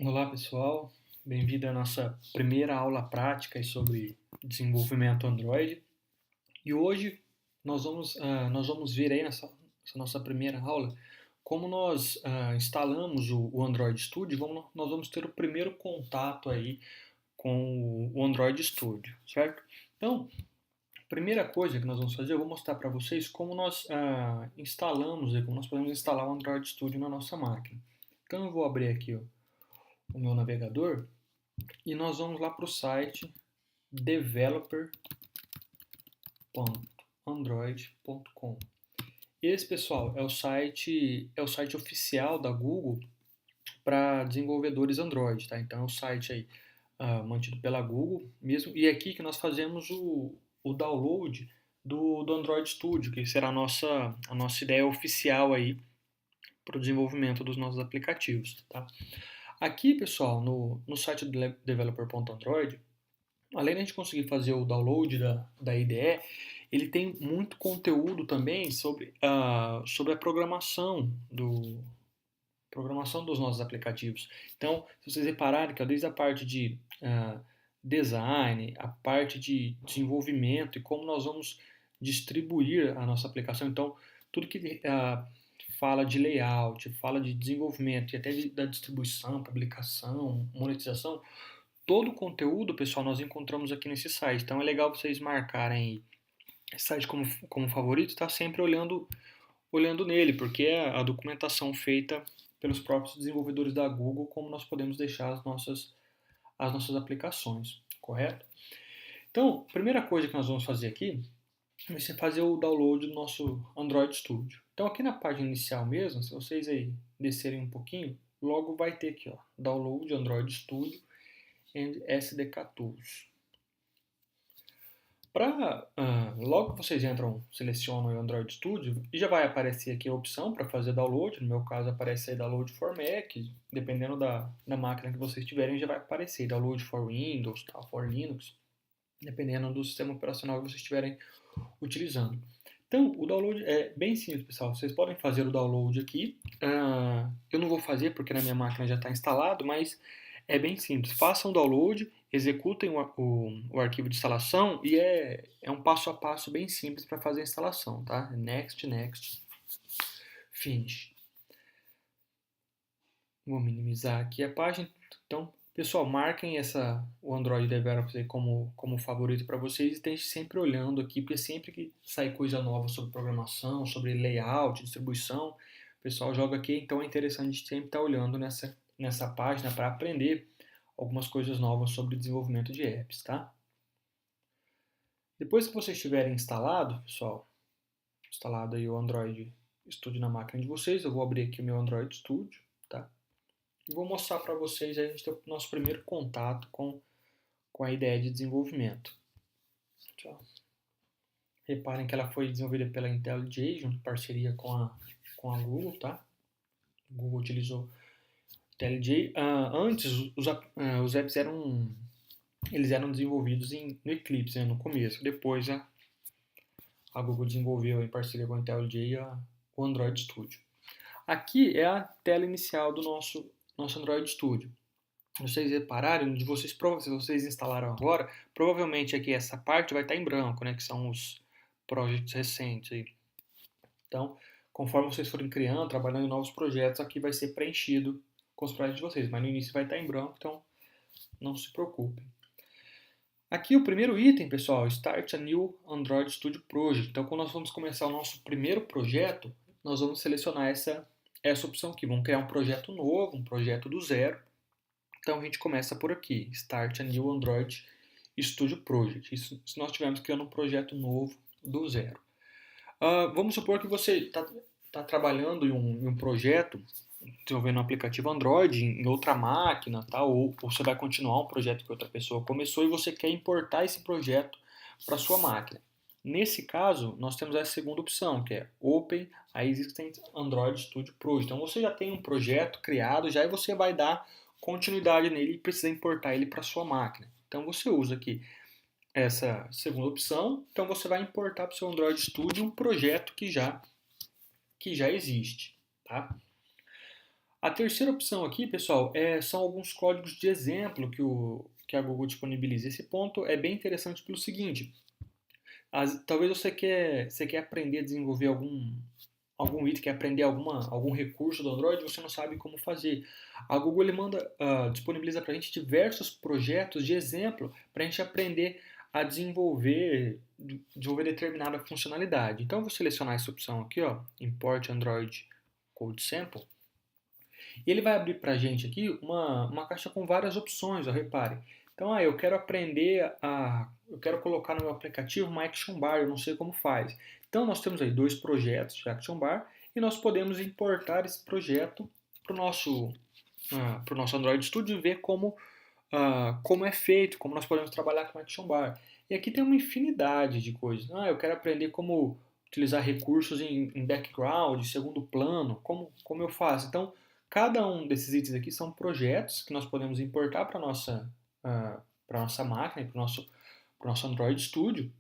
Olá pessoal, bem-vindo à nossa primeira aula prática sobre desenvolvimento Android. E hoje nós vamos ver aí nessa nossa primeira aula como nós instalamos o Android Studio. Nós vamos ter o primeiro contato aí com o Android Studio, certo? Então, a primeira coisa que nós vamos fazer, eu vou mostrar para vocês como nós instalamos e como nós podemos instalar o Android Studio na nossa máquina. Então, eu vou abrir aqui o meu navegador. E nós vamos lá para o site developer.android.com. Esse, pessoal, é o site oficial da Google para desenvolvedores Android, tá? Então é o site aí mantido pela Google mesmo. E é aqui que nós fazemos o download do Android Studio, que será a nossa ideia oficial aí para o desenvolvimento dos nossos aplicativos, tá? Aqui, pessoal, no site do developer.android, além de a gente conseguir fazer o download da IDE, ele tem muito conteúdo também sobre a programação dos nossos aplicativos. Então, se vocês repararem que desde a parte de design, a parte de desenvolvimento e como nós vamos distribuir a nossa aplicação, então, tudo que fala de layout, fala de desenvolvimento e até da distribuição, publicação, monetização, todo o conteúdo, pessoal, nós encontramos aqui nesse site. Então é legal vocês marcarem esse site como favorito, tá sempre olhando nele, porque é a documentação feita pelos próprios desenvolvedores da Google, como nós podemos deixar as nossas aplicações, correto? Então, a primeira coisa que nós vamos fazer aqui vai ser fazer o download do nosso Android Studio. Então, aqui na página inicial mesmo, se vocês aí descerem um pouquinho, logo vai ter aqui, ó, Download Android Studio and SDK Tools. Logo que vocês entram, selecionam o Android Studio e já vai aparecer aqui a opção para fazer download. No meu caso aparece aí Download for Mac, dependendo da máquina que vocês tiverem já vai aparecer Download for Windows, tá, for Linux, dependendo do sistema operacional que vocês estiverem utilizando. Então, o download é bem simples, pessoal. Vocês podem fazer o download aqui. Eu não vou fazer porque na minha máquina já está instalado, mas é bem simples. Façam o download, executem o arquivo de instalação e é um passo a passo bem simples para fazer a instalação, tá? Next, next, finish. Vou minimizar aqui a página. Então, pessoal, marquem o Android Developer como favorito para vocês e estejam sempre olhando aqui, porque sempre que sai coisa nova sobre programação, sobre layout, distribuição, o pessoal joga aqui, então é interessante a gente sempre estar olhando nessa página para aprender algumas coisas novas sobre desenvolvimento de apps, tá? Depois que vocês tiverem instalado, pessoal, instalado aí o Android Studio na máquina de vocês, eu vou abrir aqui o meu Android Studio, tá? E vou mostrar para vocês aí, a gente tem o nosso primeiro contato com a ideia de desenvolvimento. Tchau. Reparem que ela foi desenvolvida pela IntelliJ, em parceria com a Google, tá? O Google utilizou IntelliJ. Antes, os apps eram desenvolvidos no Eclipse, né, no começo. Depois, a Google desenvolveu em parceria com a IntelliJ o Android Studio. Aqui é a tela inicial do nosso Android Studio. Vocês repararem, se vocês instalaram agora, provavelmente aqui essa parte vai estar em branco, né, que são os projetos recentes aí. Então, conforme vocês forem criando, trabalhando em novos projetos, aqui vai ser preenchido com os projetos de vocês, mas no início vai estar em branco, então não se preocupem. Aqui o primeiro item, pessoal, Start a New Android Studio Project. Então, quando nós vamos começar o nosso primeiro projeto, nós vamos selecionar essa opção aqui. Vamos criar um projeto novo, um projeto do zero. Então, a gente começa por aqui, Start a New Android Studio Project. Isso se nós estivermos criando um projeto novo do zero. Vamos supor que você está trabalhando em um projeto, desenvolvendo um aplicativo Android em outra máquina, tá? Ou você vai continuar um projeto que outra pessoa começou e você quer importar esse projeto para sua máquina. Nesse caso, nós temos a segunda opção, que é Open a Existing Android Studio Project. Então, você já tem um projeto criado já e você vai dar continuidade nele e precisa importar ele para sua máquina. Então, você usa aqui essa segunda opção, então você vai importar para o seu Android Studio um projeto que já existe, tá? A terceira opção aqui, pessoal, são alguns códigos de exemplo que a Google disponibiliza. Esse ponto é bem interessante pelo seguinte: talvez você quer aprender a desenvolver algum item, quer aprender algum recurso do Android e você não sabe como fazer. A Google ele disponibiliza para a gente diversos projetos de exemplo para a gente aprender a desenvolver determinada funcionalidade. Então, eu vou selecionar essa opção aqui, ó, Import Android Code Sample, e ele vai abrir para a gente aqui uma caixa com várias opções, ó, repare. Então, eu quero colocar no meu aplicativo uma Action Bar, eu não sei como faz. Então, nós temos aí dois projetos de Action Bar e nós podemos importar esse projeto para o nosso Android Studio e ver como é feito, como nós podemos trabalhar com Action Bar. E aqui tem uma infinidade de coisas. Eu quero aprender como utilizar recursos em background, segundo plano, como eu faço. Então, cada um desses itens aqui são projetos que nós podemos importar para a nossa máquina, para o nosso Android Studio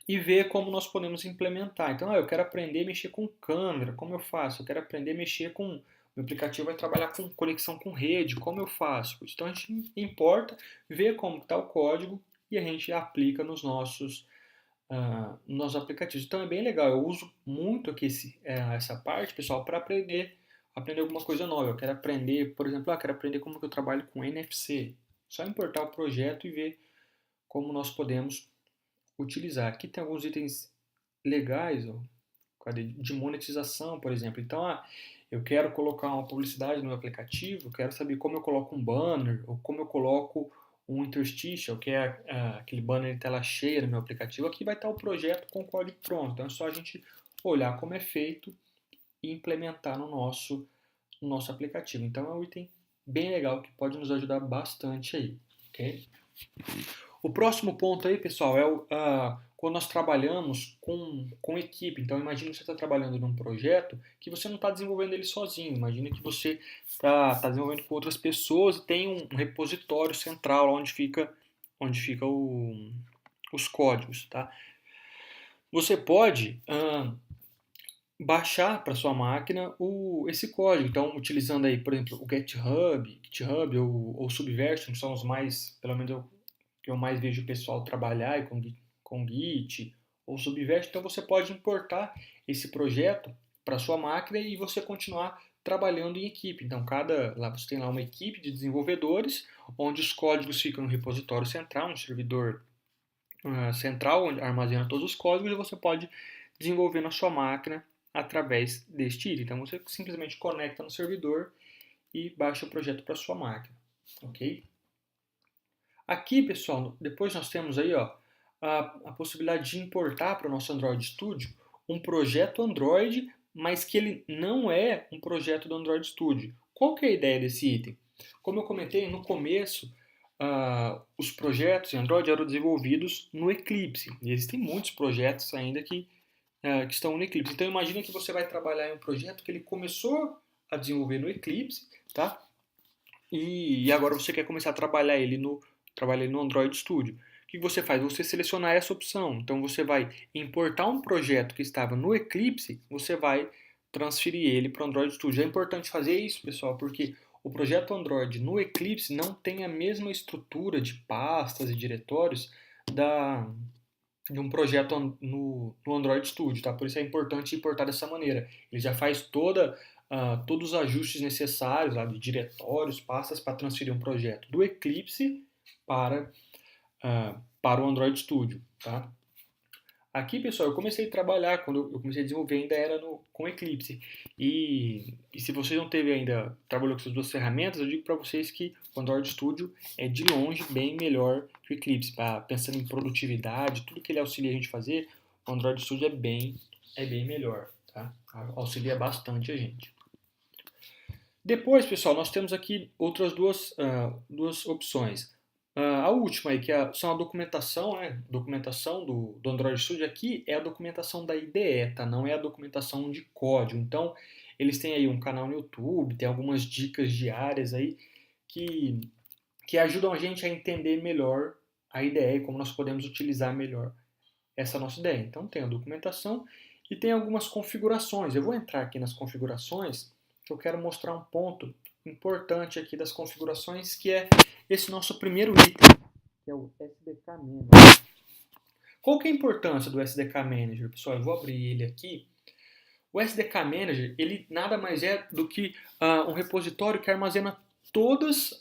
e ver como nós podemos implementar. Então, eu quero aprender a mexer com câmera, como eu faço? Eu quero aprender a mexer com... O aplicativo vai trabalhar com conexão com rede, como eu faço? Então, a gente importa, vê como está o código e a gente aplica nos aplicativos. Então, é bem legal. Eu uso muito aqui essa parte, pessoal, para aprender alguma coisa nova. Eu quero aprender, por exemplo, quero aprender como que eu trabalho com NFC. Só importar o projeto e ver como nós podemos utilizar. Aqui tem alguns itens legais, ó, de monetização, por exemplo. Então, eu quero colocar uma publicidade no meu aplicativo, eu quero saber como eu coloco um banner, ou como eu coloco um interstitial, que é aquele banner de tela cheia no meu aplicativo. Aqui vai estar o projeto com o código pronto. Então, é só a gente olhar como é feito e implementar no nosso aplicativo. Então, é um item bem legal que pode nos ajudar bastante aí, ok? O próximo ponto aí, pessoal, quando nós trabalhamos com equipe. Então, imagine que você está trabalhando num projeto que você não está desenvolvendo ele sozinho. Imagine que você está desenvolvendo com outras pessoas e tem um repositório central onde fica os códigos, tá? Você pode baixar para sua máquina esse código. Então, utilizando aí, por exemplo, o GitHub ou Subversion, que são os mais, pelo menos que eu mais vejo o pessoal trabalhar com Git ou Subversion. Então, você pode importar esse projeto para sua máquina e você continuar trabalhando em equipe. Então, lá você tem lá uma equipe de desenvolvedores, onde os códigos ficam no repositório central, no servidor central, onde armazena todos os códigos, e você pode desenvolver na sua máquina através deste item. Então, você simplesmente conecta no servidor e baixa o projeto para sua máquina, ok? Aqui, pessoal, depois nós temos aí a possibilidade de importar para o nosso Android Studio um projeto Android, mas que ele não é um projeto do Android Studio. Qual que é a ideia desse item? Como eu comentei no começo, os projetos em Android eram desenvolvidos no Eclipse. E existem muitos projetos ainda que estão no Eclipse. Então imagine que você vai trabalhar em um projeto que ele começou a desenvolver no Eclipse, tá? E agora você quer começar a trabalhar ele no Android Studio. O que você faz? Você selecionar essa opção. Então você vai importar um projeto que estava no Eclipse, você vai transferir ele para o Android Studio. É importante fazer isso, pessoal, porque o projeto Android no Eclipse não tem a mesma estrutura de pastas e diretórios de um projeto no Android Studio, tá? Por isso é importante importar dessa maneira. Ele já faz todos os ajustes necessários lá de diretórios, pastas para transferir um projeto do Eclipse para o Android Studio, tá? Aqui, pessoal, eu comecei a trabalhar, quando eu comecei a desenvolver ainda era com Eclipse. E se você não teve ainda, trabalhou com essas duas ferramentas, eu digo para vocês que o Android Studio é de longe bem melhor que o Eclipse. Pensando em produtividade, tudo que ele auxilia a gente a fazer, o Android Studio é bem melhor, tá? Auxilia bastante a gente. Depois, pessoal, nós temos aqui outras duas opções. A última aí, são a documentação, né? Documentação do Android Studio aqui é a documentação da IDE, tá? Não é a documentação de código. Então, eles têm aí um canal no YouTube, tem algumas dicas diárias aí que ajudam a gente a entender melhor a IDE e como nós podemos utilizar melhor essa nossa ideia. Então, tem a documentação e tem algumas configurações. Eu vou entrar aqui nas configurações que eu quero mostrar um ponto importante aqui das configurações, que é esse nosso primeiro item, que é o SDK Manager. Qual que é a importância do SDK Manager, pessoal? Eu vou abrir ele aqui. O SDK Manager, ele nada mais é do que um repositório que armazena todas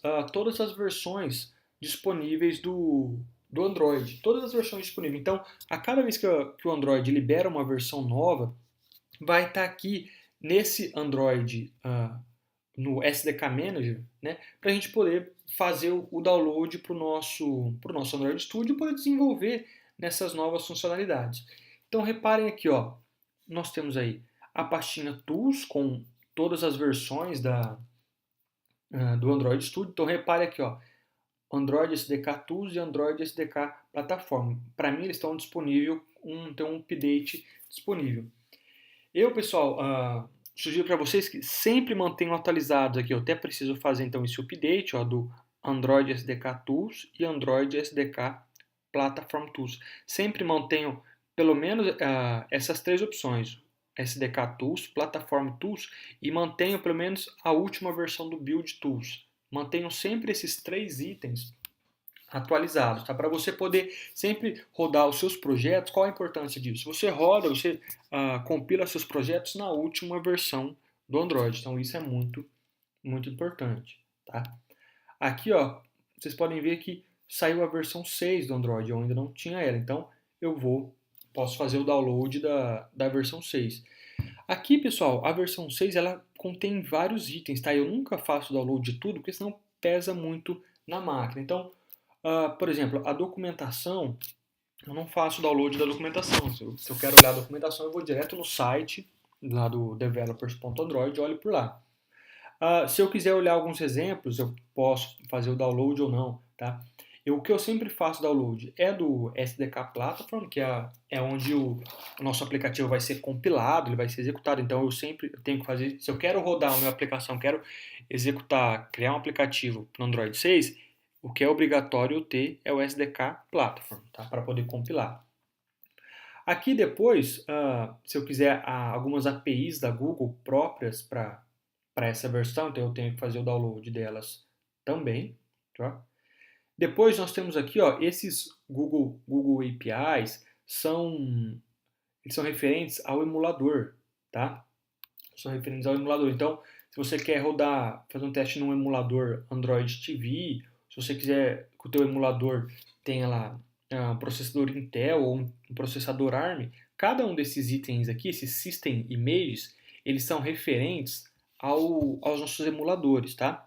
as versões disponíveis do Android. Todas as versões disponíveis. Então, a cada vez que o Android libera uma versão nova, vai estar aqui nesse Android, no SDK Manager, né, para a gente poder fazer o download para o nosso Android Studio e poder desenvolver nessas novas funcionalidades. Então, reparem aqui, ó, nós temos aí a pastinha Tools com todas as versões do Android Studio. Então, repare aqui, ó, Android SDK Tools e Android SDK Plataforma. Para mim, eles estão disponíveis, tem um update disponível. Eu, pessoal, sugiro para vocês que sempre mantenham atualizados aqui. Eu até preciso fazer, então, esse update, ó, do Android SDK Tools e Android SDK Platform Tools. Sempre mantenham pelo menos essas três opções, SDK Tools, Platform Tools, e mantenham pelo menos a última versão do Build Tools. Mantenham sempre esses três itens atualizados, tá? Para você poder sempre rodar os seus projetos. Qual a importância disso? Você roda, você compila seus projetos na última versão do Android. Então isso é muito, muito importante, tá? Aqui, ó, vocês podem ver que saiu a versão 6 do Android, eu ainda não tinha ela, então posso fazer o download da versão 6. Aqui, pessoal, a versão 6 ela contém vários itens, tá? Eu nunca faço o download de tudo, porque senão pesa muito na máquina. Então, por exemplo, a documentação, eu não faço o download da documentação. Se eu quero olhar a documentação, eu vou direto no site lá do developers.android e olho por lá. Se eu quiser olhar alguns exemplos, eu posso fazer o download ou não, tá? O que eu sempre faço download é do SDK Platform, que é onde o nosso aplicativo vai ser compilado, ele vai ser executado. Então eu sempre tenho que fazer, se eu quero rodar a minha aplicação, quero criar um aplicativo para o Android 6, o que é obrigatório ter é o SDK Platform, tá? Para poder compilar. Aqui depois, se eu quiser algumas APIs da Google próprias para essa versão, então eu tenho que fazer o download delas também, tá? Depois nós temos aqui, ó, esses Google APIs eles são referentes ao emulador, tá? São referentes ao emulador. Então, se você quer fazer um teste num emulador Android TV, se você quiser que o teu emulador tenha lá um processador Intel ou um processador ARM, cada um desses itens aqui, esses System Images, eles são referentes aos nossos emuladores, tá?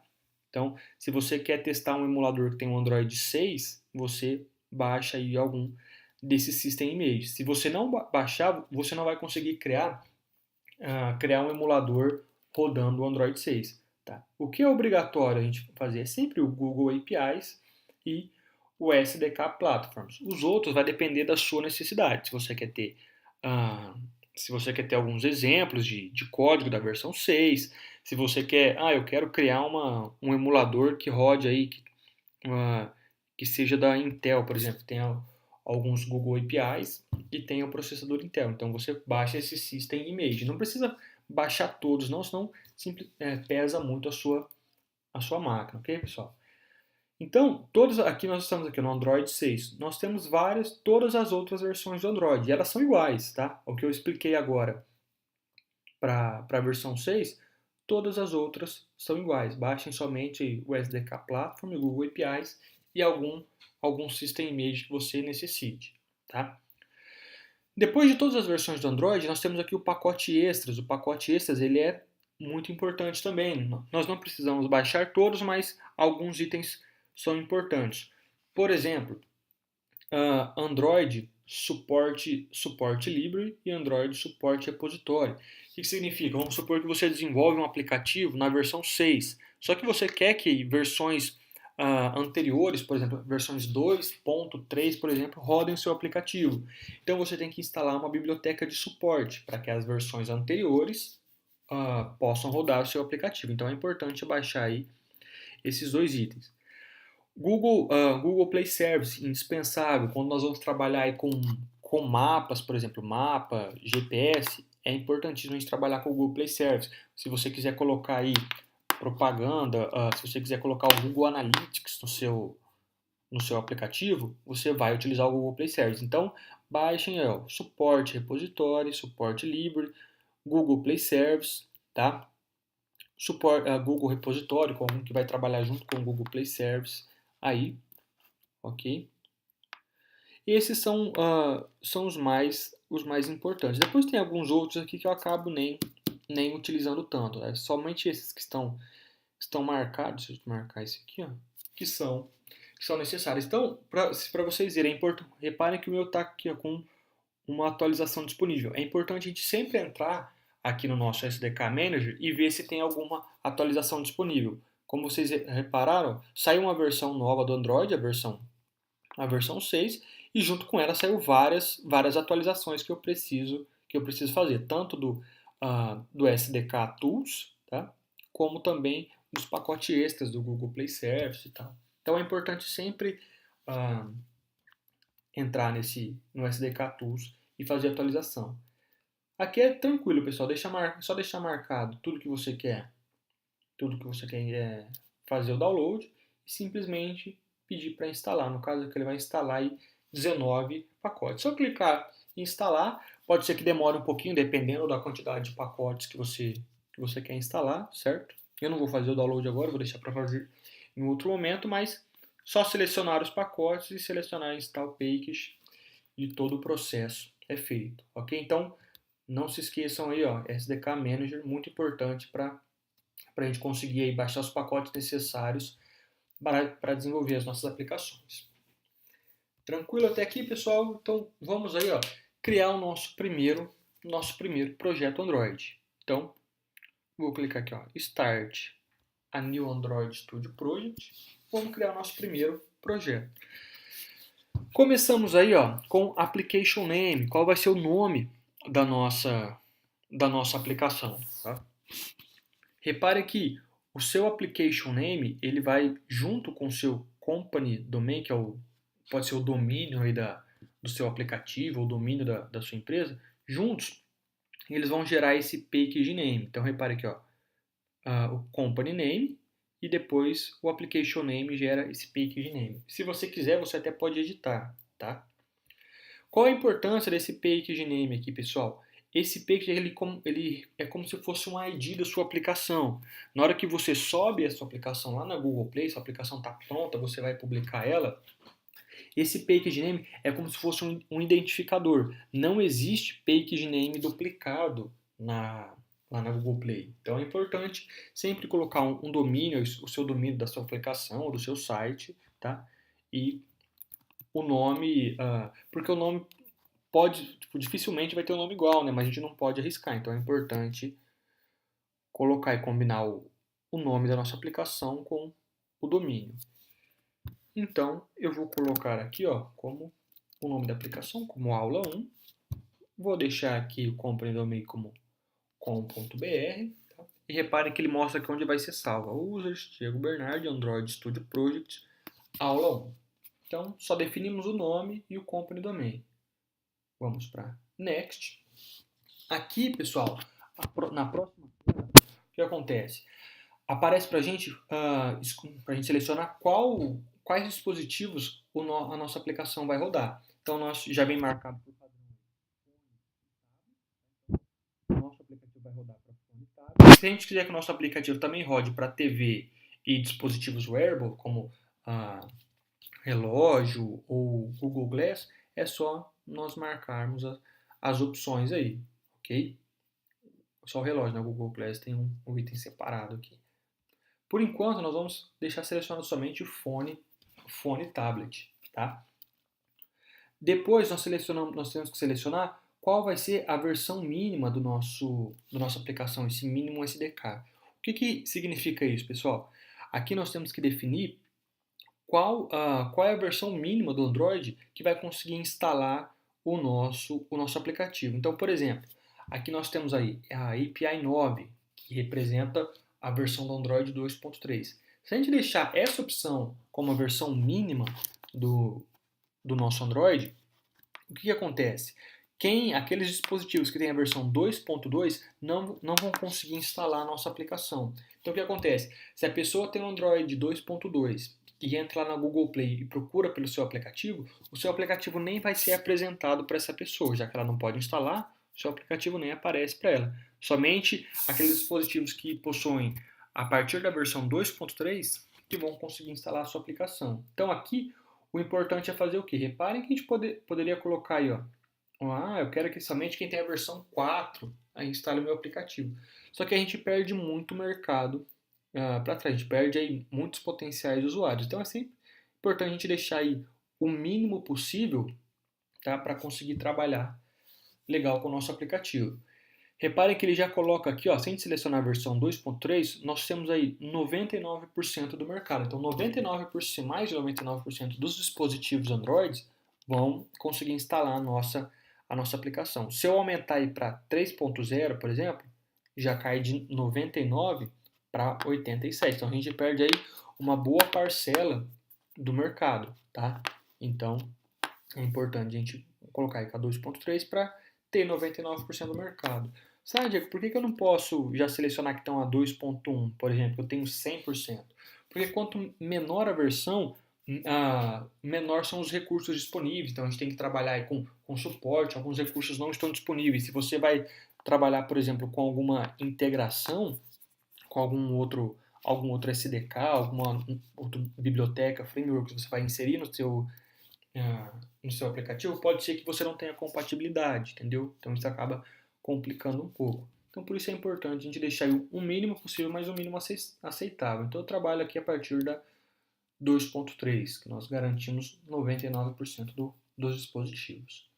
Então, se você quer testar um emulador que tem um Android 6, você baixa aí algum desses System Images. Se você não baixar, você não vai conseguir criar um emulador rodando o Android 6. Tá? O que é obrigatório a gente fazer é sempre o Google APIs e o SDK Platforms. Os outros vai depender da sua necessidade. Se você quer ter alguns exemplos de código da versão 6, se você quer, eu quero criar um emulador que rode aí, que seja da Intel, por exemplo, tem alguns Google APIs que tem o processador Intel. Então você baixa esse System Image. Não precisa baixar todos, não, senão pesa muito a sua máquina, ok, pessoal? Então, nós estamos aqui no Android 6. Nós temos todas as outras versões do Android. E elas são iguais, tá? O que eu expliquei agora para a versão 6, todas as outras são iguais. Baixem somente o SDK Platform, o Google APIs e algum System Image que você necessite, tá? Depois de todas as versões do Android, nós temos aqui o pacote Extras. O pacote Extras ele é muito importante também. Nós não precisamos baixar todos, mas alguns itens são importantes. Por exemplo, Android suporte Library e Android suporte repositório. O que significa? Vamos supor que você desenvolve um aplicativo na versão 6, só que você quer que versões anteriores, por exemplo, versões 2.3, por exemplo, rodem o seu aplicativo. Então você tem que instalar uma biblioteca de suporte para que as versões anteriores possam rodar o seu aplicativo. Então é importante baixar aí esses dois itens. Google Play Service, indispensável, quando nós vamos trabalhar aí com mapas, por exemplo, mapa, GPS, é importantíssimo a gente trabalhar com o Google Play Service. Se você quiser colocar aí propaganda, se você quiser colocar o Google Analytics no seu aplicativo, você vai utilizar o Google Play Service. Então, baixem aí, ó, suporte repositório, suporte libre, Google Play Service, tá? Suporte, Google Repositório, que vai trabalhar junto com o Google Play Service aí, ok? Esses são os mais importantes. Depois tem alguns outros aqui que eu acabo nem utilizando tanto, né? Somente esses que estão marcados, deixa eu marcar esse aqui, ó, que são necessários. Então, para vocês verem, reparem que o meu está aqui ó, com uma atualização disponível. É importante a gente sempre entrar aqui no nosso SDK Manager e ver se tem alguma atualização disponível. Como vocês repararam, saiu uma versão nova do Android, a versão 6, e junto com ela saiu várias atualizações que eu preciso fazer, tanto do SDK Tools, tá? Como também dos pacotes extras do Google Play Service e tal. Então é importante sempre entrar no SDK Tools e fazer a atualização. Aqui é tranquilo, pessoal, só deixar marcado tudo que você quer fazer o download e simplesmente pedir para instalar. No caso aqui ele vai instalar aí 19 pacotes. Só clicar em instalar, pode ser que demore um pouquinho, dependendo da quantidade de pacotes que você quer instalar, certo? Eu não vou fazer o download agora, vou deixar para fazer em outro momento, mas só selecionar os pacotes e selecionar Install Package e todo o processo é feito, ok? Então, não se esqueçam aí, ó, SDK Manager, muito importante para a gente conseguir aí baixar os pacotes necessários para desenvolver as nossas aplicações. Tranquilo até aqui, pessoal? Então, vamos aí, ó, criar o nosso primeiro projeto Android. Então, vou clicar aqui, ó, Start a New Android Studio Project. Vamos criar o nosso primeiro projeto. Começamos aí, ó, com Application Name. Qual vai ser o nome da nossa aplicação, tá? Repare que o seu Application Name, ele vai junto com o seu Company Domain, que pode ser o domínio aí do seu aplicativo, ou domínio da sua empresa, juntos, eles vão gerar esse package name. Então, repare aqui, ó, o Company Name, e depois o Application Name gera esse package name. Se você quiser, você até pode editar, tá? Qual a importância desse package name aqui, pessoal? Esse package ele é como se fosse um ID da sua aplicação. Na hora que você sobe a sua aplicação lá na Google Play, sua aplicação está pronta, você vai publicar ela, esse package name é como se fosse um identificador. Não existe package name duplicado lá na Google Play. Então é importante sempre colocar um domínio, o seu domínio da sua aplicação ou do seu site, tá? E o nome, porque o nome dificilmente vai ter um nome igual, né? Mas a gente não pode arriscar, então é importante colocar e combinar o nome da nossa aplicação com o domínio. Então, eu vou colocar aqui, ó, como o nome da aplicação, como aula 1. Vou deixar aqui o company domain como com.br. Tá? E reparem que ele mostra aqui onde vai ser salva. Users, Diego Bernardi, Android Studio Project, aula 1. Então, só definimos o nome e o company domain. Vamos para Next. Aqui, pessoal, na próxima tela, o que acontece? Aparece para a gente selecionar quais dispositivos a nossa aplicação vai rodar. Então, nós já vem marcado por padrão. O nosso aplicativo vai rodar para fone e tablet. Se a gente quiser que o nosso aplicativo também rode para TV e dispositivos wearable, como relógio ou Google Glass, é só nós marcarmos as opções aí, ok? Só o relógio, na Google Glass tem um item separado aqui. Por enquanto, nós vamos deixar selecionado somente o fone e tablet, tá? Depois nós temos que selecionar qual vai ser a versão mínima da nossa aplicação, esse mínimo SDK. O que significa isso, pessoal? Aqui nós temos que definir qual é a versão mínima do Android que vai conseguir instalar o nosso aplicativo. Então, por exemplo, aqui nós temos aí a API 9, que representa a versão do Android 2.3. Se a gente deixar essa opção como a versão mínima do nosso Android, o que acontece? Aqueles dispositivos que têm a versão 2.2 não vão conseguir instalar a nossa aplicação. Então o que acontece? Se a pessoa tem um Android 2.2 e entra lá na Google Play e procura pelo seu aplicativo, o seu aplicativo nem vai ser apresentado para essa pessoa, já que ela não pode instalar, o seu aplicativo nem aparece para ela. Somente aqueles dispositivos que possuem a partir da versão 2.3 que vão conseguir instalar a sua aplicação. Então aqui o importante é fazer o quê? Reparem que a gente poderia colocar aí, ó, eu quero que somente quem tem a versão 4 aí instale o meu aplicativo. Só que a gente perde muito mercado para trás, a gente perde aí muitos potenciais usuários. Então é sempre importante a gente deixar aí o mínimo possível, tá, para conseguir trabalhar legal com o nosso aplicativo. Reparem que ele já coloca aqui, ó, sem selecionar a versão 2.3, nós temos aí 99% do mercado. Então 99%, mais de 99% dos dispositivos Android vão conseguir instalar a nossa aplicação. Se eu aumentar aí para 3.0, por exemplo, já cai de 99 para 87. Então a gente perde aí uma boa parcela do mercado, tá? Então é importante a gente colocar aí com a 2.3 para ter 99% do mercado. Sabe, Diego, por que eu não posso já selecionar que estão a 2.1, por exemplo, eu tenho 100%? Porque quanto menor a versão, menor são os recursos disponíveis. Então a gente tem que trabalhar aí com suporte, alguns recursos não estão disponíveis. Se você vai trabalhar, por exemplo, com alguma integração, com algum outro SDK, alguma outra biblioteca, framework que você vai inserir no seu aplicativo, pode ser que você não tenha compatibilidade, entendeu? Então isso acaba complicando um pouco. Então por isso é importante a gente deixar o mínimo possível, mas o mínimo aceitável. Então eu trabalho aqui a partir da 2.3, que nós garantimos 99% dos dispositivos.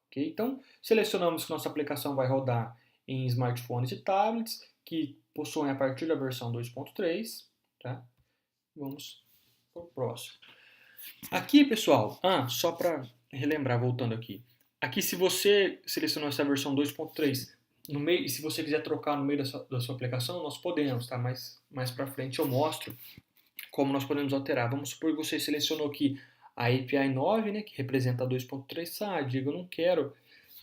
Okay? Então selecionamos que nossa aplicação vai rodar em smartphones e tablets que possuem a partir da versão 2.3. Tá? Vamos para o próximo. Aqui, pessoal, só para relembrar, voltando aqui. Aqui, se você selecionou essa versão 2.3 no meio, e se você quiser trocar no meio da sua aplicação, nós podemos, tá? Mais para frente eu mostro como nós podemos alterar. Vamos supor que você selecionou aqui a API 9, né, que representa a 2.3. Diego,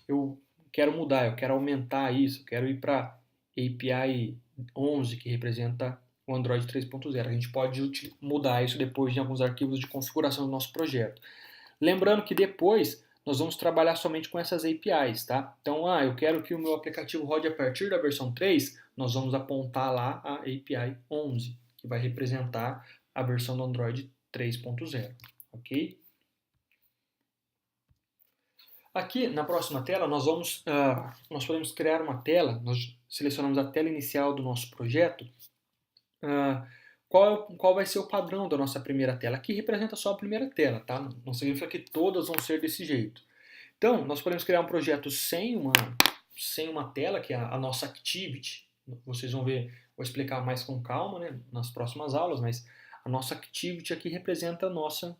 eu quero mudar, eu quero aumentar isso, eu quero ir para API 11, que representa o Android 3.0. A gente pode mudar isso depois em alguns arquivos de configuração do nosso projeto. Lembrando que depois nós vamos trabalhar somente com essas APIs, tá? Então, eu quero que o meu aplicativo rode a partir da versão 3, nós vamos apontar lá a API 11, que vai representar a versão do Android 3.0, ok? Aqui na próxima tela nós podemos criar uma tela, nós selecionamos a tela inicial do nosso projeto. Qual vai ser o padrão da nossa primeira tela? Aqui representa só a primeira tela, tá? Não significa que todas vão ser desse jeito. Então, nós podemos criar um projeto sem uma tela, que é a nossa activity. Vocês vão ver, vou explicar mais com calma, né, nas próximas aulas, mas a nossa activity aqui representa a nossa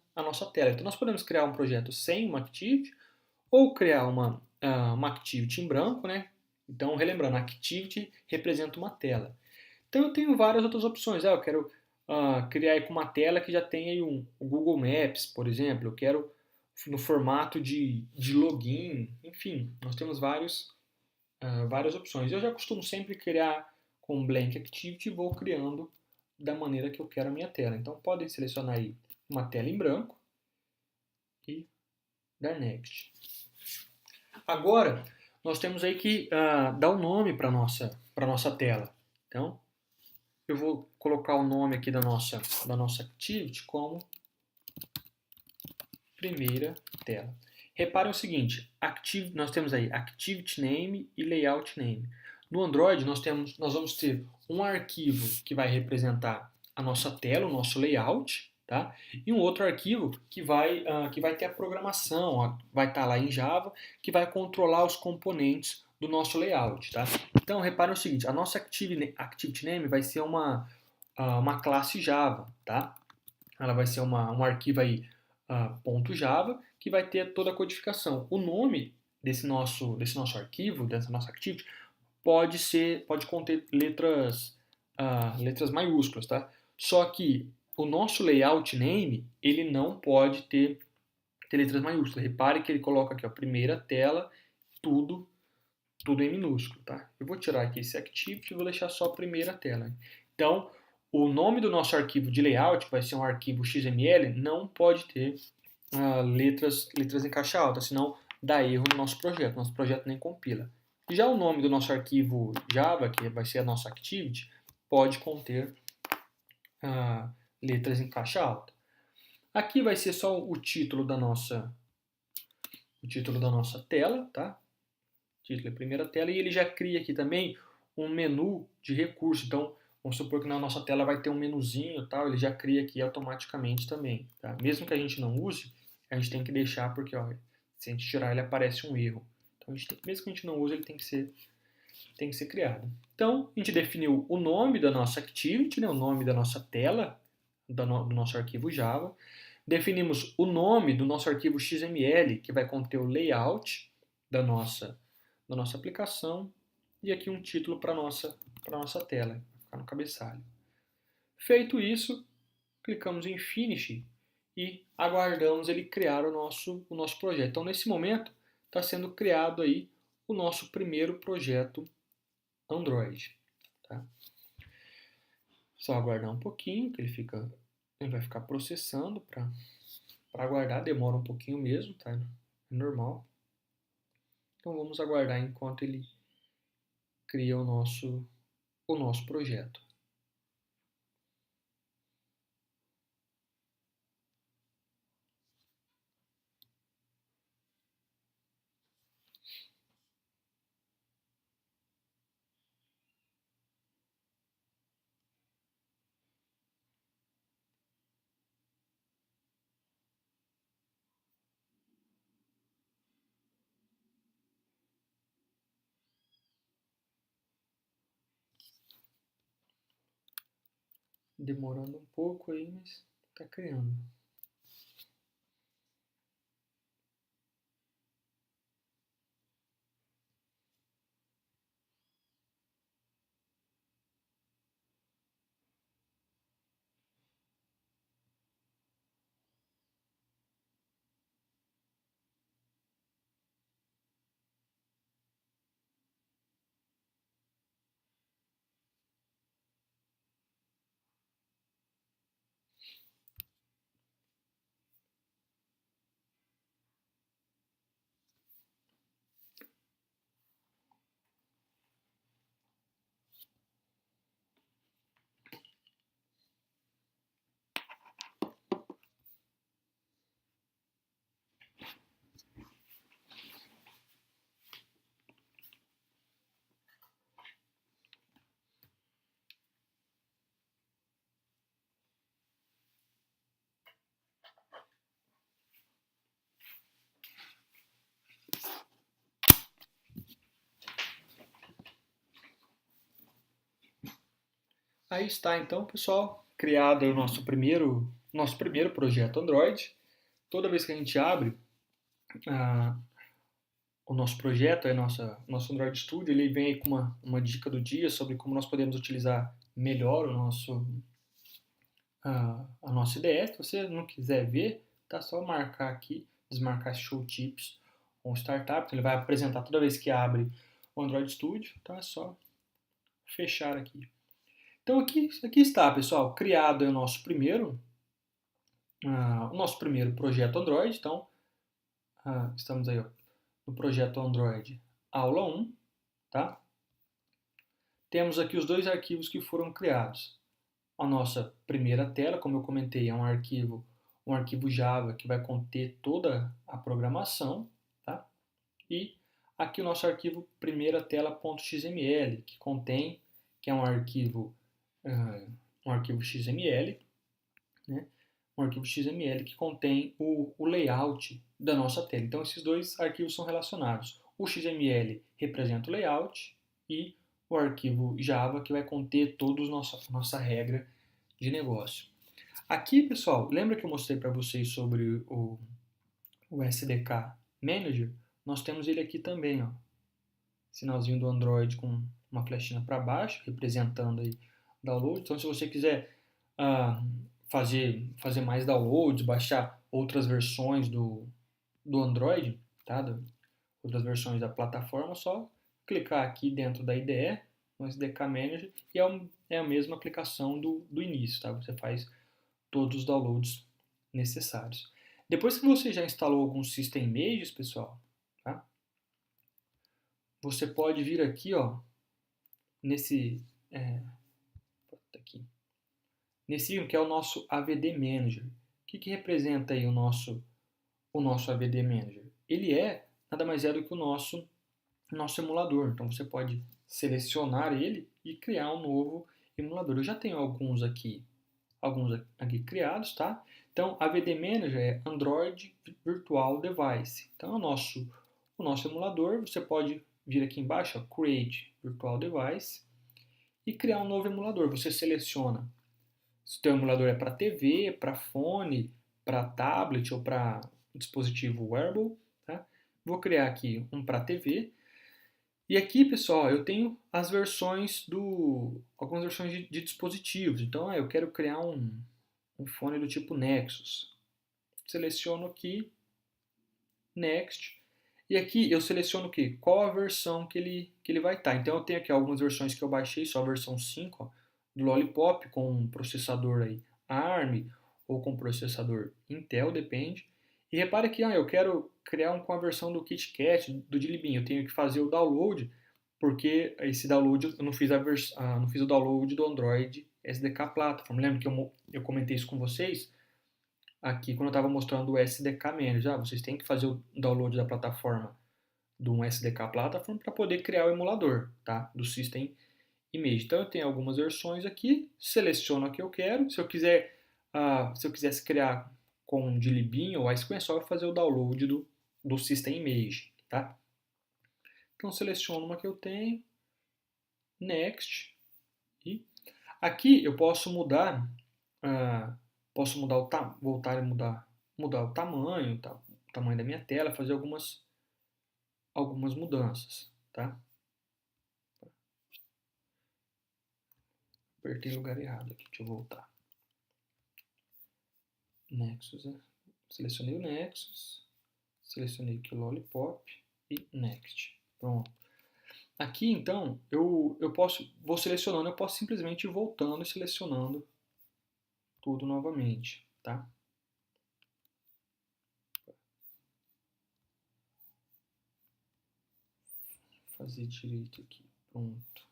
tela. Então, nós podemos criar um projeto sem uma activity ou criar uma activity em branco, né? Então, relembrando, a activity representa uma tela. Então, eu tenho várias outras opções. Eu quero criar aí com uma tela que já tem aí o Google Maps, por exemplo. Eu quero no formato de login. Enfim, nós temos várias opções. Eu já costumo sempre criar com Blank Activity e vou criando da maneira que eu quero a minha tela. Então, podem selecionar aí uma tela em branco e dar Next. Agora, nós temos aí que dar um nome para a nossa tela. Então, eu vou colocar o nome aqui da nossa activity como primeira tela. Reparem o seguinte, nós temos aí activity name e layout name. No Android nós vamos ter um arquivo que vai representar a nossa tela, o nosso layout, tá? E um outro arquivo que vai ter a programação, vai estar lá em Java, que vai controlar os componentes do nosso layout, tá? Então reparem o seguinte, a nossa activity name vai ser uma classe Java, tá? Ela vai ser um arquivo aí .java que vai ter toda a codificação. O nome desse nosso arquivo, dessa nossa activity, pode conter letras maiúsculas, tá? Só que o nosso layout name, ele não pode ter letras maiúsculas. Repare que ele coloca aqui a primeira tela tudo em minúsculo, tá? Eu vou tirar aqui esse Activity e vou deixar só a primeira tela. Então, o nome do nosso arquivo de layout, que vai ser um arquivo XML, não pode ter letras em caixa alta, senão dá erro no nosso projeto. Nosso projeto nem compila. Já o nome do nosso arquivo Java, que vai ser a nossa Activity, pode conter letras em caixa alta. Aqui vai ser só o título da nossa tela, tá? Título é a primeira tela, e ele já cria aqui também um menu de recurso. Então, vamos supor que na nossa tela vai ter um menuzinho, tal, ele já cria aqui automaticamente também, tá? Mesmo que a gente não use, a gente tem que deixar, porque ó, se a gente tirar ele aparece um erro. Então, mesmo que a gente não use, ele tem que ser criado. Então, a gente definiu o nome da nossa activity, né, o nome da nossa tela, do nosso arquivo Java. Definimos o nome do nosso arquivo XML, que vai conter o layout da nossa aplicação, e aqui um título para a nossa tela, vai ficar no cabeçalho. Feito isso, clicamos em Finish e aguardamos ele criar o nosso projeto. Então, nesse momento, está sendo criado aí o nosso primeiro projeto Android. Tá? Só aguardar um pouquinho, que ele vai ficar processando para aguardar, demora um pouquinho mesmo, tá? É normal. Então vamos aguardar enquanto ele cria o nosso projeto. Demorando um pouco aí, mas está criando. Aí está então, pessoal, criado o nosso primeiro projeto Android. Toda vez que a gente abre o nosso projeto, nosso Android Studio, ele vem aí com uma dica do dia sobre como nós podemos utilizar melhor a nossa IDE. Se você não quiser ver, tá só marcar aqui, desmarcar Show Tips ou Startup. Então ele vai apresentar toda vez que abre o Android Studio, então é só fechar aqui. Então aqui está, pessoal, criado o nosso primeiro projeto Android. Então estamos aí no projeto Android aula 1, tá? Temos aqui os dois arquivos que foram criados. A nossa primeira tela, como eu comentei, é um arquivo Java que vai conter toda a programação, tá? E aqui o nosso arquivo primeira tela.xml, que é um arquivo XML, né? Um arquivo XML que contém o layout da nossa tela. Então esses dois arquivos são relacionados. O XML representa o layout e o arquivo Java que vai conter toda a nossa regra de negócio. Aqui, pessoal, lembra que eu mostrei para vocês sobre o SDK Manager? Nós temos ele aqui também, ó. Sinalzinho do Android com uma flechinha para baixo, representando aí download. Então, se você quiser fazer mais downloads, baixar outras versões do Android, tá? outras versões da plataforma, só clicar aqui dentro da IDE, no SDK Manager, e é a mesma aplicação do início, tá? Você faz todos os downloads necessários. Depois que você já instalou alguns System Images, pessoal, tá? Você pode vir aqui, ó, nesse ícone que é o nosso AVD Manager. O que representa aí o nosso AVD Manager? Ele nada mais é do que o nosso emulador. Então você pode selecionar ele e criar um novo emulador. Eu já tenho alguns aqui criados, tá? Então, AVD Manager é Android Virtual Device. Então, o nosso emulador, você pode vir aqui embaixo, ó, Create Virtual Device, e criar um novo emulador. Você seleciona se o teu emulador é para TV, para fone, para tablet ou para dispositivo wearable. Tá? Vou criar aqui um para TV. E aqui, pessoal, eu tenho as versões algumas versões de dispositivos. Então, eu quero criar um fone do tipo Nexus. Seleciono aqui, Next. E aqui eu seleciono o quê? Qual a versão que ele vai estar. Então, eu tenho aqui algumas versões que eu baixei, só a versão 5, ó, do Lollipop, com um processador aí ARM ou com processador Intel, depende. E repare que eu quero criar com a versão do KitKat, do Jelly Bean. Eu tenho que fazer o download, porque esse download eu não fiz, não fiz o download do Android SDK Platform. Lembra que eu comentei isso com vocês aqui quando eu estava mostrando o SDK Manager. Vocês têm que fazer o download da plataforma do SDK Platform para poder criar o emulador, tá? Do System Image. Então eu tenho algumas versões aqui, seleciono a que eu quero. Se eu quisesse criar com Jelly Bean ou Ice Cream, é só fazer o download do System Image, tá? Então seleciono uma que eu tenho, Next, e aqui eu posso mudar, voltar a mudar o tamanho, tá? O tamanho da minha tela, fazer algumas mudanças, tá? Apertei o lugar errado aqui, deixa eu voltar. Nexus, selecionei o Nexus, selecionei aqui o Lollipop e Next. Pronto. Aqui, então, vou selecionando, eu posso simplesmente ir voltando e selecionando tudo novamente, tá? Fazer direito aqui, pronto.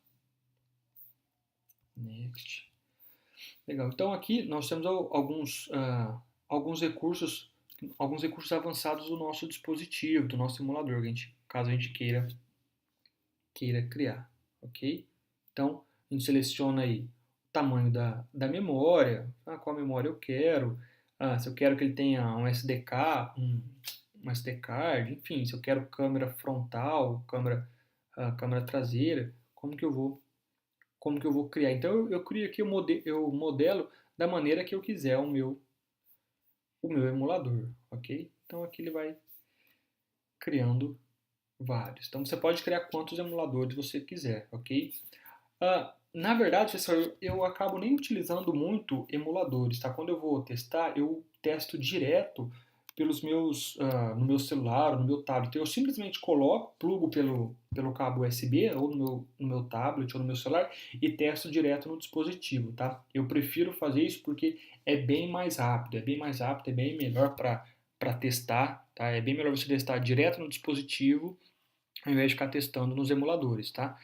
Next. Legal, então aqui nós temos alguns recursos avançados do nosso dispositivo, do nosso emulador, caso a gente queira criar, ok? Então, a gente seleciona aí o tamanho da memória, qual memória eu quero, se eu quero que ele tenha um SDK, um SD card, enfim, se eu quero câmera frontal, câmera traseira, como que eu vou criar. Então, eu crio aqui eu modelo da maneira que eu quiser o meu emulador, ok? Então, aqui ele vai criando vários. Então, você pode criar quantos emuladores você quiser, ok? Na verdade, pessoal, eu acabo nem utilizando muito emuladores, tá? Quando eu vou testar, eu testo direto no meu celular, no meu tablet. Eu simplesmente plugo pelo cabo USB, ou no meu tablet, ou no meu celular, e testo direto no dispositivo, tá? Eu prefiro fazer isso porque é bem mais rápido, é bem melhor para testar, tá? É bem melhor você testar direto no dispositivo, ao invés de ficar testando nos emuladores, tá?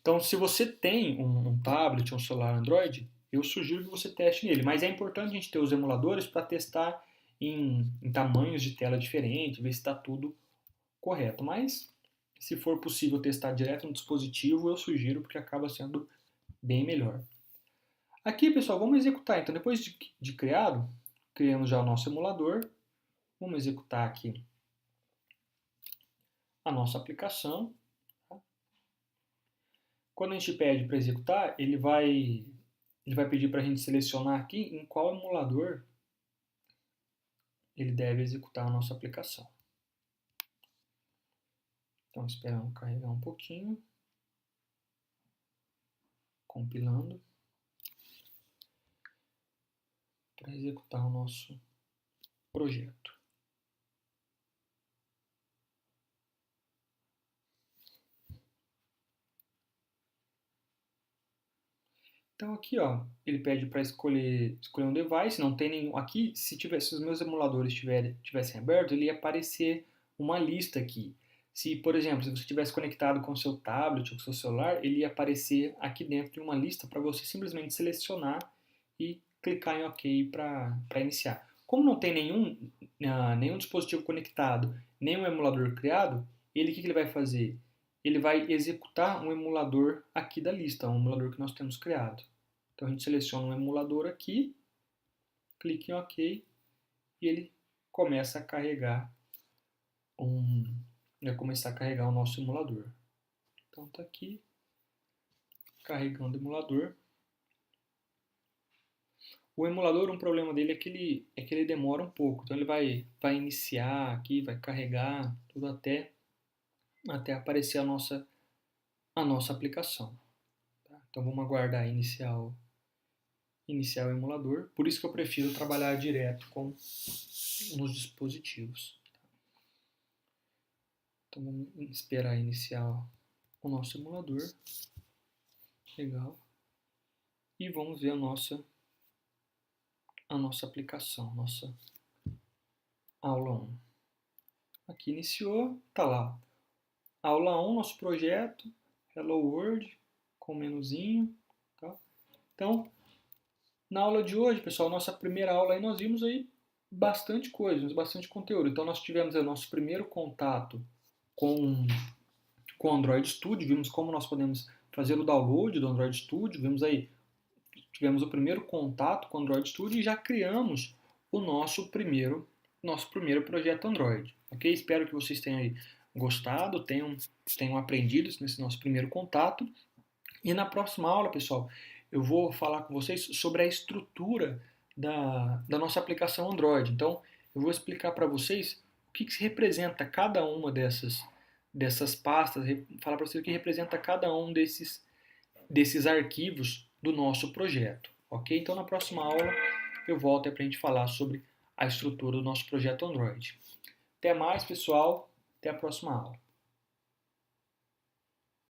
Então, se você tem um tablet, um celular Android, eu sugiro que você teste nele. Mas é importante a gente ter os emuladores para testar em tamanhos de tela diferentes, ver se está tudo correto. Mas, se for possível testar direto no dispositivo, eu sugiro porque acaba sendo bem melhor. Aqui, pessoal, vamos executar. Então, depois de criado, criamos já o nosso emulador. Vamos executar aqui a nossa aplicação. Quando a gente pede para executar, ele vai pedir para a gente selecionar aqui em qual emulador ele deve executar a nossa aplicação. Então, esperando carregar um pouquinho, compilando, para executar o nosso projeto. Então aqui, ó, ele pede para escolher um device, não tem nenhum. Aqui, se os meus emuladores tivessem aberto, ele ia aparecer uma lista aqui. Se, por exemplo, se você tivesse conectado com o seu tablet ou com o seu celular, ele ia aparecer aqui dentro de uma lista para você simplesmente selecionar e clicar em OK para iniciar. Como não tem nenhum dispositivo conectado, nenhum emulador criado, o que ele vai fazer? Ele vai executar um emulador aqui da lista, um emulador que nós temos criado. Então a gente seleciona um emulador aqui, clica em OK e ele começa a carregar vai começar a carregar o nosso emulador. Então está aqui carregando o emulador. O emulador, um problema dele é que ele demora um pouco. Então ele vai iniciar aqui, vai carregar tudo até aparecer a nossa aplicação. Tá? Então vamos aguardar iniciar o emulador. Por isso que eu prefiro trabalhar direto nos dispositivos. Então vamos esperar iniciar o nosso emulador. Legal. E vamos ver a nossa aplicação, nossa aula 1. Aqui iniciou, tá lá. Aula 1, nosso projeto, Hello World, com menuzinho. Tá? Então, na aula de hoje, pessoal, nossa primeira aula aí, nós vimos aí bastante coisa, bastante conteúdo. Então, nós tivemos o nosso primeiro contato com o Android Studio, vimos como nós podemos fazer o download do Android Studio, tivemos o primeiro contato com o Android Studio e já criamos o nosso primeiro projeto Android. Ok? Espero que vocês tenham aí gostado, tenham aprendido nesse nosso primeiro contato. E na próxima aula, pessoal, eu vou falar com vocês sobre a estrutura da nossa aplicação Android. Então, eu vou explicar para vocês o que se representa cada uma dessas pastas, falar para vocês o que representa cada um desses arquivos do nosso projeto. Ok? Então, na próxima aula, eu volto para a gente falar sobre a estrutura do nosso projeto Android. Até mais, pessoal. Até a próxima aula.